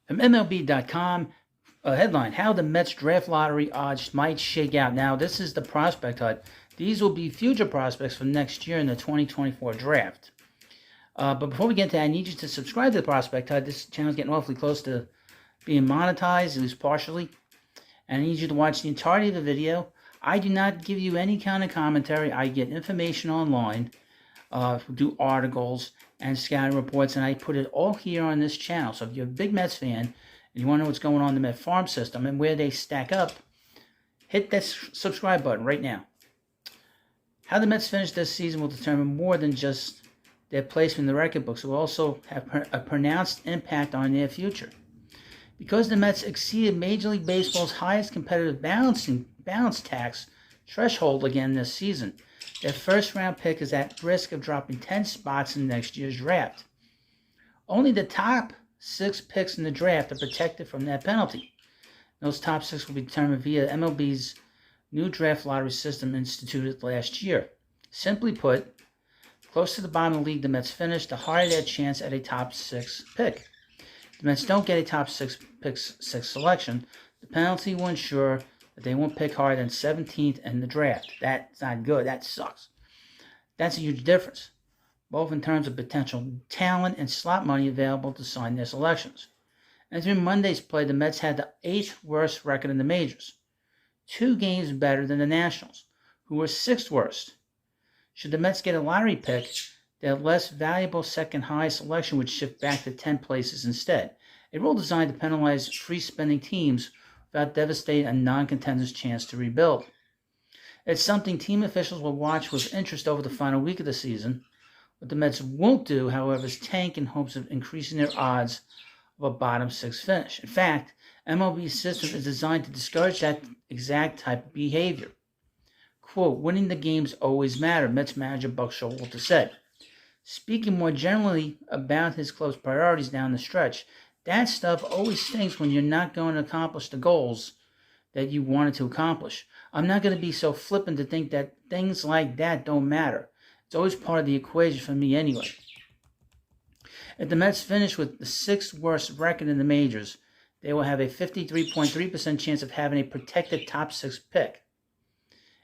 From MLB.com, a headline, How the Mets Draft Lottery Odds Might Shake Out. Now, this is the prospect hut. These will be future prospects for next year in the 2024 draft. But before we get into that, I need you to subscribe to the Prospect Hut. This channel is getting awfully close to being monetized, at least partially. And I need you to watch the entirety of the video. I do not give you any kind of commentary. I get information online, do articles and scouting reports, and I put it all here on this channel. So if you're a big Mets fan and you want to know what's going on in the Met farm system and where they stack up, hit that subscribe button right now. How the Mets finish this season will determine more than just their placement in the record books. It will also have a pronounced impact on their future. Because the Mets exceeded Major League Baseball's highest competitive balance tax threshold again this season, their first-round pick is at risk of dropping 10 spots in next year's draft. Only the top 6 picks in the draft are protected from that penalty. Those top 6 will be determined via MLB's new draft lottery system instituted last year. Simply put, close to the bottom of the league the Mets finish, the higher their chance at a top 6 pick. If the Mets don't get a top 6 selection, the penalty will ensure that they won't pick higher than 17th in the draft. That's not good. That sucks. That's a huge difference, both in terms of potential talent and slot money available to sign their selections. And through Monday's play, the Mets had the 8th worst record in the majors, 2 games better than the Nationals, who were 6th worst. Should the Mets get a lottery pick, their less valuable second highest selection would shift back to 10 places instead, a rule designed to penalize free-spending teams without devastating a non-contender's chance to rebuild. It's something team officials will watch with interest over the final week of the season. What the Mets won't do, however, is tank in hopes of increasing their odds of a bottom 6 finish. In fact, MLB's system is designed to discourage that exact type of behavior. Quote, winning the games always matter, Mets manager Buck Showalter said. Speaking more generally about his club's priorities down the stretch, that stuff always stinks when you're not going to accomplish the goals that you wanted to accomplish. I'm not going to be so flippant to think that things like that don't matter. It's always part of the equation for me anyway. If the Mets finish with the 6th worst record in the majors, they will have a 53.3% chance of having a protected top 6 pick.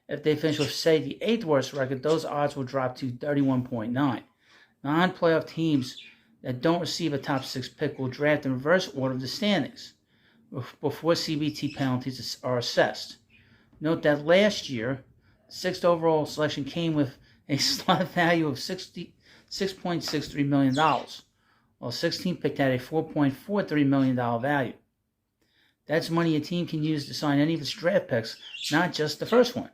If they finish with, say, the 8th worst record, those odds will drop to 31.9. Non-playoff teams that don't receive a top 6 pick will draft in reverse order of the standings before CBT penalties are assessed. Note that last year, the 6th overall selection came with a slot value of $6.63 million, while 16th pick had a $4.43 million value. That's money a team can use to sign any of its draft picks, not just the first one.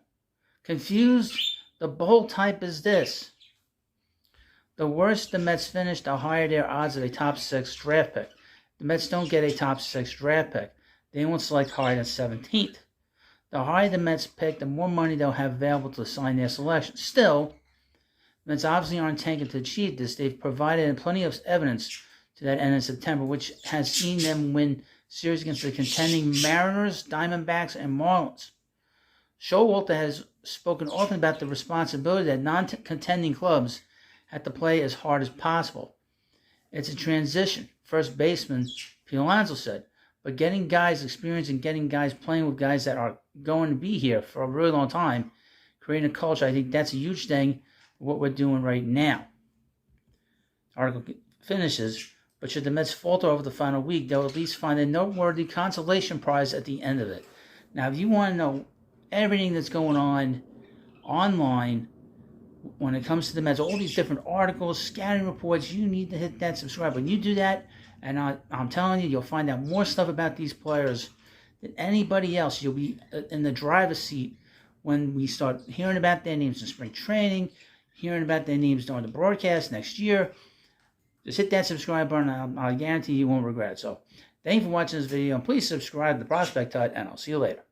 Confused? The bold type is this. The worse the Mets finish, the higher their odds of a top 6 draft pick. The Mets don't get a top 6 draft pick. They won't select higher than 17th. The higher the Mets pick, the more money they'll have available to sign their selection. Still, the Mets obviously aren't tanking to achieve this. They've provided plenty of evidence to that end in September, which has seen them win series against the contending Mariners, Diamondbacks, and Marlins. Showalter has spoken often about the responsibility that non-contending clubs have to play as hard as possible. It's a transition, first baseman Pete Alonso said, but getting guys experience and getting guys playing with guys that are going to be here for a really long time, creating a culture, I think that's a huge thing for what we're doing right now. The article finishes, but should the Mets falter over the final week, they'll at least find a noteworthy consolation prize at the end of it. Now, if you want to know everything that's going on online when it comes to the Mets, all these different articles, scouting reports, you need to hit that subscribe button. You do that, and I'm telling you, you'll find out more stuff about these players than anybody else. You'll be in the driver's seat when we start hearing about their names in spring training, hearing about their names during the broadcast next year. Just hit that subscribe button, and I guarantee you won't regret it. So, thank you for watching this video, and please subscribe to the Prospect Hut, and I'll see you later.